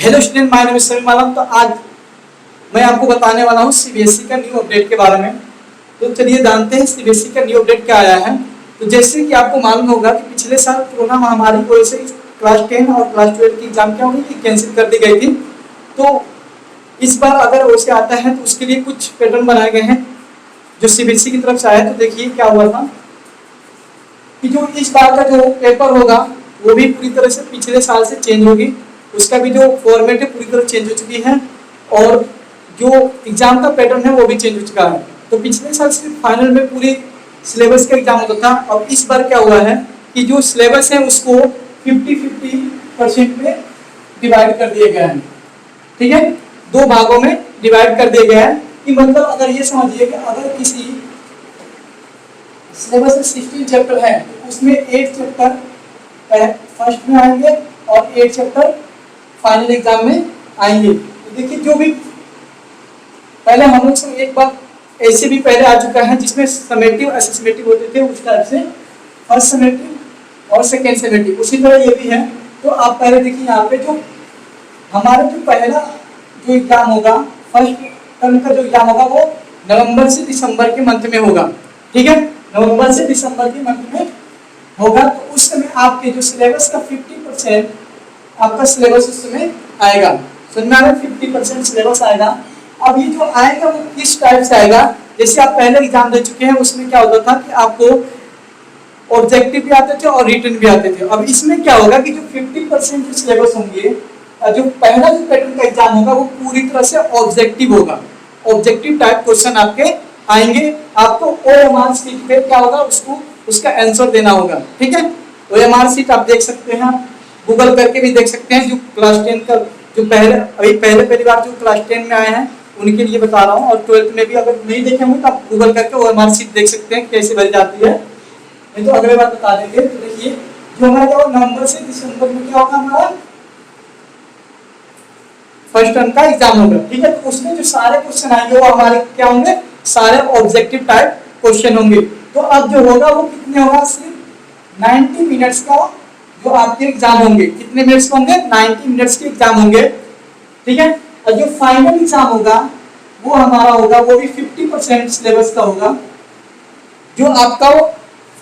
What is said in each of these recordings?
Hello student, my name is Sameer Malam. तो आज मैं आपको बताने वाला हूँ सीबीएसई का न्यू अपडेट के बारे में। तो चलिए जानते हैं सीबीएसई का न्यू अपडेट क्या आया है। तो जैसे कि आपको मालूम होगा कि पिछले साल कोरोना महामारी की वजह से क्लास 10 और क्लास 12 की एग्जाम क्या हुई थी, कैंसिल कर दी गई थी। तो इस बार अगर वैसे आता है तो उसके लिए कुछ पैटर्न बनाए गए हैं जो सीबीएसई की तरफ से आया। तो देखिए क्या हुआ था कि जो इस बार का जो पेपर होगा वो भी पूरी तरह से पिछले साल से चेंज होगी। उसका भी जो फॉर्मेट है पूरी तरह चेंज हो चुकी है और जो एग्जाम का पैटर्न है वो भी चेंज हो चुका है। तो पिछले साल सिर्फ फाइनल में पूरी सिलेबस का एग्जाम होता था। अब इस बार क्या हुआ है कि जो सिलेबस है उसको 50-50% में डिवाइड कर दिया गया है। ठीक है, दो भागों में डिवाइड कर दिया गया है कि मतलब अगर ये समझिए कि अगर किसी सिलेबस में 16 चैप्टर है तो उसमें 8 चैप्टर फर्स्ट में आएंगे और 8 चैप्टर फाइनल एग्जाम में आएंगे। तो देखिए जो भी पहले हम लोग से एक बार ऐसे भी पहले आ चुका है जिसमें समेटिव असेसमेटिव होते थे, उस टाइप से फर्स्ट समेटिव और सेकेंड समेटिव, उसी तरह ये भी है। तो आप पहले देखिए यहाँ पे जो हमारा जो पहला जो एग्जाम होगा, फर्स्ट टर्म का जो एग्जाम होगा वो नवंबर से दिसंबर के मंथ में होगा। ठीक है, नवंबर से दिसंबर के मंथ में होगा। तो उस समय आपके जो सिलेबस का 50% आपका सिलेबस उस समय आएगा। समझ में आ रहा है, 50% सिलेबस आएगा। अब ये जो आएगा वो किस टाइप से आएगा, जैसे आप पहले एग्जाम दे चुके हैं उसमें क्या होता था कि आपको ऑब्जेक्टिव भी आते थे और रिटन भी आते थे। अब इसमें क्या होगा कि जो 50% जो सिलेबस होंगे, जो पहला जो पैटर्न का एग्जाम होगा वो पूरी तरह से ऑब्जेक्टिव होगा। ऑब्जेक्टिव टाइप क्वेश्चन आपके आएंगे। आपको ओएमआर शीट पे क्या होगा, उसको उसका आंसर देना होगा। ठीक है, ओएमआर शीट आप देख सकते हैं, गूगल करके भी देख सकते हैं। जो क्लास 10 का जो पहली बार जो क्लास 10 में आए हैं उनके लिए बता रहा हूँ, और 12th में भी अगर नहीं देखे होंगे तो आप गूगल करके ओएमआर शीट देख सकते हैं कैसे भरी जाती है। नहीं तो अगले बार बता देंगे। तो देखिए जो हमारा क्या होगा, नवंबर से दिसंबर में क्या होगा, हमारा फर्स्ट टर्म का एग्जाम होगा। ठीक है, तो उसमें जो सारे क्वेश्चन आएंगे वो हमारे क्या होंगे, सारे ऑब्जेक्टिव टाइप क्वेश्चन होंगे। तो अब जो होगा वो कितने होगा, सिर्फ 90 मिनट्स का जो आपके एग्जाम होंगे। कितने मिनट्स होंगे, 90 मिनट्स के एग्जाम होंगे। ठीक है, और जो फाइनल एग्जाम होगा वो हमारा होगा, वो भी 50% सिलेबस का होगा। जो आपका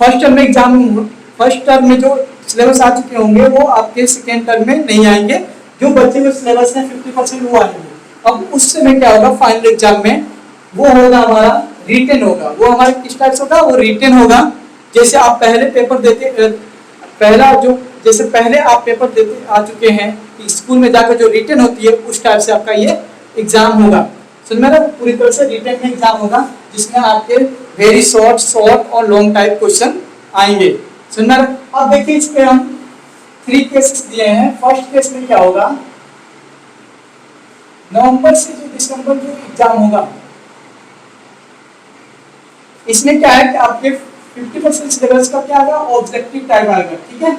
फर्स्ट टर्म में एग्जाम, फर्स्ट टर्म में जो सिलेबस आ चुके होंगे वो आपके सेकेंड टर्म में नहीं आएंगे। जो बच्चे को सिलेबस है 50% वो आएंगे। अब उस समय क्या होगा, फाइनल एग्जाम में वो होगा हमारा रिटन होगा। वो हमारे किस टाइप से होगा, वो रिटन होगा। जैसे आप पहले पेपर देते, पहला जो जैसे पहले आप पेपर देते आ चुके हैं स्कूल में जाकर, जो रिटन होती है उस टाइप से आपका ये एग्जाम होगा। समझ में, पूरी तरह से रिटन में एग्जाम होगा जिसमें आपके वेरी शॉर्ट और लॉन्ग टाइप क्वेश्चन आएंगे। समझ में। अब देखिए इस पे हम 3 केसेस दिए हैं। फर्स्ट केस में क्या होगा, नवंबर से जो दिसंबर जो एग्जाम होगा इसमें क्या है कि आपके 50% सिलेबस का क्या आएगा, ऑब्जेक्टिव टाइप आएगा। ठीक है,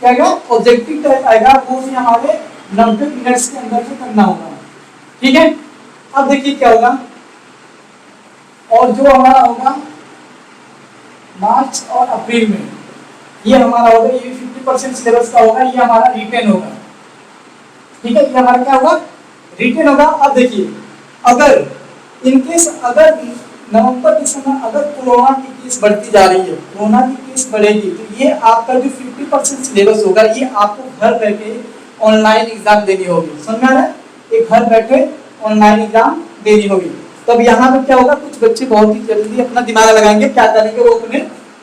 क्या आएगा, ऑब्जेक्टिव टाइप आएगा। वो भी हमारे 90 मिनट्स के अंदर से करना होगा। ठीक है, अब देखिए क्या होगा, और जो हमारा होगा मार्च और अप्रैल में ये हमारा होगा, ये 50% सिलेबस का होगा, ये हमारा रिटेन होगा। ठीक है, ये हमारा क्या होगा, रिटेन होगा। अब देखिए अगर इनकेस अगर नवंबर दिसंबर अगर कोरोना की केस बढ़ती जा रही है, कोरोना की केस बढ़ेगी, तो ये आपका जो 50% सिलेबस होगा ये आपको घर बैठे ऑनलाइन एग्जाम देनी होगी। समझ में आ रहा है, एक घर बैठे ऑनलाइन एग्जाम देनी होगी। तब यहाँ पे क्या होगा, कुछ बच्चे बहुत ही जल्दी अपना दिमाग लगाएंगे, क्या करेंगे, वो अपने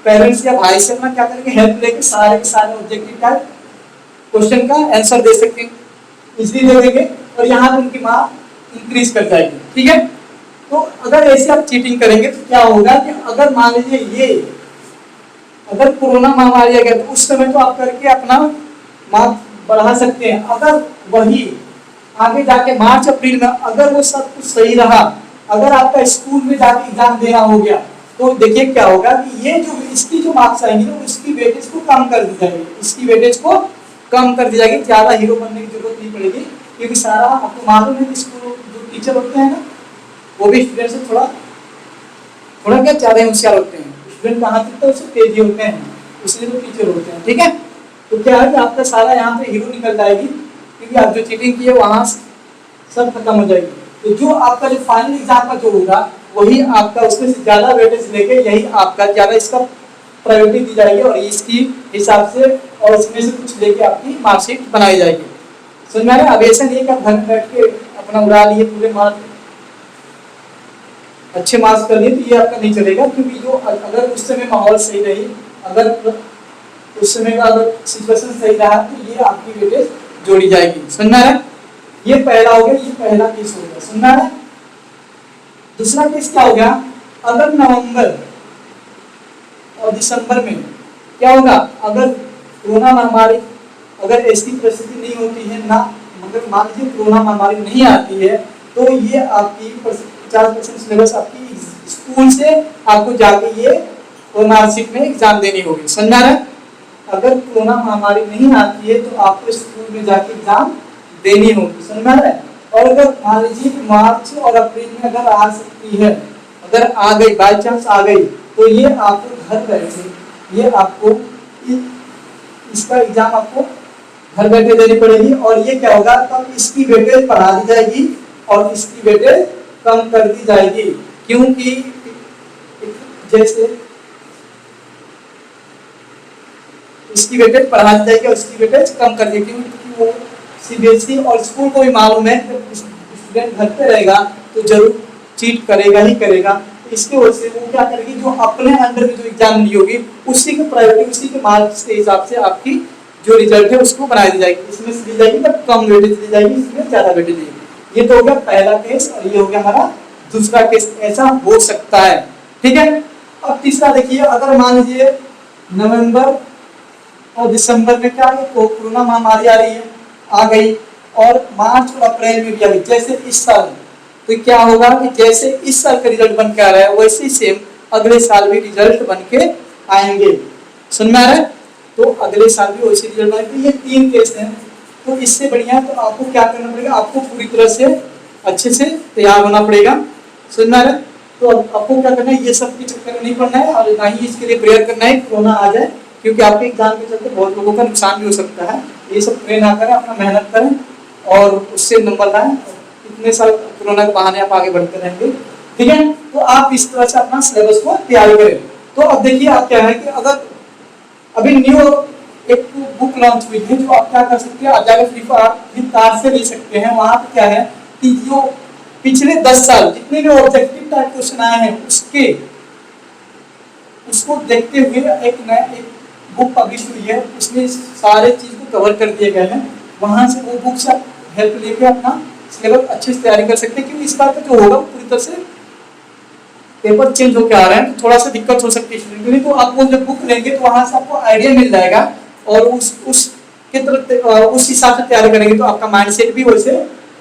पेरेंट्स या भाई से अपना क्या करेंगे, हेल्प लेके सारे के सारे ऑब्जेक्टिव टाइप क्वेश्चन का आंसर दे सकते हैं, इसलिए दे देंगे और यहाँ पे उनकी मार्क इंक्रीज कर जाएगी। ठीक है, तो अगर ऐसे आप चीटिंग करेंगे तो क्या होगा कि अगर मान लीजिए ये अगर कोरोना महामारी आ गया तो उस समय तो आप करके अपना मार्क बढ़ा सकते हैं। अगर वही आगे जाके मार्च अप्रैल में अगर वो सब कुछ सही रहा, अगर आपका स्कूल में जाके एग्जाम देना हो गया, तो देखिए क्या होगा कि ये जो इसकी जो मार्क्स आएंगे ना इसकी वेटेज को कम कर दी जाएगी, इसकी वेटेज को कम कर दी जाएगी। ज्यादा हीरो बनने की जरूरत नहीं पड़ेगी, क्योंकि सारा आपको मालूम है कि स्कूल जो टीचर होते हैं ना वो भी स्टूडेंट से थोड़ा क्या ज्यादा होशियार होते हैं। स्टूडेंट कहाँ तक तो उससे तेजी होते हैं, इसलिए तो टीचर होते हैं। ठीक है, तो क्या है कि आपका सारा यहाँ पे हीरो निकल जाएगी क्योंकि आप जो चीटिंग किए वहाँ सब खत्म हो जाएगी। तो जो आपका जो फाइनल एग्जाम का जो होगा वही आपका उसमें से ज़्यादा वेटेज लेके यही आपका ज़्यादा इसका प्रायोरिटी दी जाएगी और इसकी हिसाब से और इसमें से कुछ लेके आपकी मार्कशीट बनाई जाएगी। समझ में आ रहा है? अब ऐसा नहीं कि आप घर में बैठ के अपना उड़ा लिए पूरे मार्क्स, अच्छे मार्क्स कर लिए तो ये आपका नहीं चलेगा, क्योंकि जो अगर उस समय माहौल सही रही, अगर उस समय का अगर सिचुएशन सही रहा तो ये आपकी वेटेज जोड़ी जाएगी। समझ में आ रहा है? ये पहला हो गया, ये पहला केस हो गया। समझ में आ रहा है? दूसरा केस क्या हो गया, अगर नवंबर और दिसंबर में क्या होगा, अगर कोरोना महामारी अगर ऐसी परिस्थिति नहीं होती है ना, मगर मान लीजिए कोरोना महामारी नहीं आती है तो ये आपकी 50% सिलेबस आपकी स्कूल से आपको जाके ये मार्कशीट में एग्जाम देनी होगी। समझ में आ रहा है? अगर कोरोना महामारी नहीं आती है तो आपको स्कूल में जाके एग्जाम देनी होगी। समझ में आ रहा है? और अगर मान लीजिए मार्च और अप्रैल में अगर आ सकती है, अगर आ गई बाई चांस आ गई तो ये आपको घर बैठे ये आपको इसका एग्जाम आपको घर बैठे देनी पड़ेगी। और ये क्या होगा, तब इसकी वेटेज बढ़ा दी जाएगी और इसकी वेटेज कम कर दी जाएगी, क्योंकि जैसे इसकी वेटेज बढ़ा दी जाएगी और इसकी वेटेज कम कर दी, क्योंकि वो सीबीएसई और स्कूल को भी मालूम है कि स्टूडेंट घर पे रहेगा तो जरूर चीट करेगा ही करेगा। इसकी वजह से वो क्या करेगी, जो अपने अंडर में जो एग्जाम ली होगी उसी की प्रायोरिटी उसी के मार्क्स के हिसाब से आपकी जो रिजल्ट है उसको बना दी जाएगी। इसमें से दी जाएगी बट कम वेटेज दी जाएगी, इसमें ज्यादा वेटेज दी जाएगी। ये तो हो गया पहला केस और ये हो गया हमारा दूसरा केस, ऐसा हो सकता है। ठीक है, अब तीसरा देखिए, अगर मान लीजिए नवंबर और दिसंबर में क्या है, कोरोना महामारी आ रही है, आ गई और मार्च और अप्रैल में भी आ गई, जैसे इस साल, तो क्या होगा कि जैसे इस साल का रिजल्ट बन के आ रहा है वैसे ही सेम अगले साल भी रिजल्ट बन के आएंगे। सुन में आ रहा है? तो अगले साल भी वैसे रिजल्ट बनेंगे। ये तीन केस हैं, तो इससे बढ़िया तो आपको क्या करना पड़ेगा, आपको पूरी तरह से अच्छे से तैयार होना पड़ेगा। समझ में आ रहा है? तो आपको क्या करना है, ये सब के चक्कर में नहीं पड़ना है और ना ही इसके लिए प्रेयर करना है कोरोना आ जाए, क्योंकि आपके एग्जाम के चलते बहुत लोगों का नुकसान भी हो सकता है। ये सब प्रे ना करें, अपना मेहनत करें और उससे नंबर लाएं। इतने साल कोरोना के बहाने आप आगे बढ़ते रहेंगे। ठीक है, तो आप इस तरह से अपना सिलेबस को तैयार करें। तो अब देखिए आप क्या है कि अगर अभी न्यू एक बुक लॉन्च हुई है, जो आप क्या कर सकते हैं, आप जाकर फ्लिपकार्ट से ले सकते हैं। वहां पे क्या है कि जो पिछले 10 साल जितने भी ऑब्जेक्टिव टाइप क्वेश्चन आए हैं उसको देखते हुए एक बुक पब्लिश हुई है, उसमें सारे चीज को कवर कर दिए गए हैं। वहां से वो बुक से हेल्प लेके अपना सिलेबस अच्छे से तैयारी कर सकते हैं, क्योंकि इस बार का जो होगा पूरी तरह से पेपर चेंज होकर आ रहा है, तो थोड़ा सा दिक्कत हो सकती है स्टूडेंट के लिए। तो आप वो जब बुक लेंगे तो वहां से आपको आइडिया मिल जाएगा और उस हिसाब से तैयारी करेंगे तो आपका माइंडसेट भी वैसे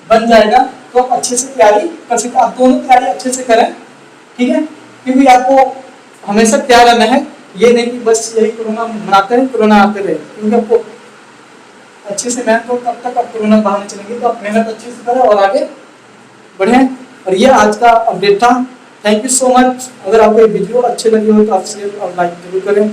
बन जाएगा, तो आप अच्छे से तैयारी कर सकते हैं। आप दोनों तैयारी अच्छे से करें, ठीक है, क्योंकि आपको हमेशा तैयार रहना है। ये नहीं कि बस यही कोरोना मनाते हैं कोरोना आते रहे, क्योंकि आपको अच्छे से मेहनत करो, तब तक आप कोरोना बाहर चलेंगे। तो आप मेहनत अच्छे से करें और आगे बढ़ें। और ये आज का अपडेट था। Thank you so much. अगर आपको ये वीडियो अच्छे लगे हो तो आप शेयर और लाइक जरूर करें।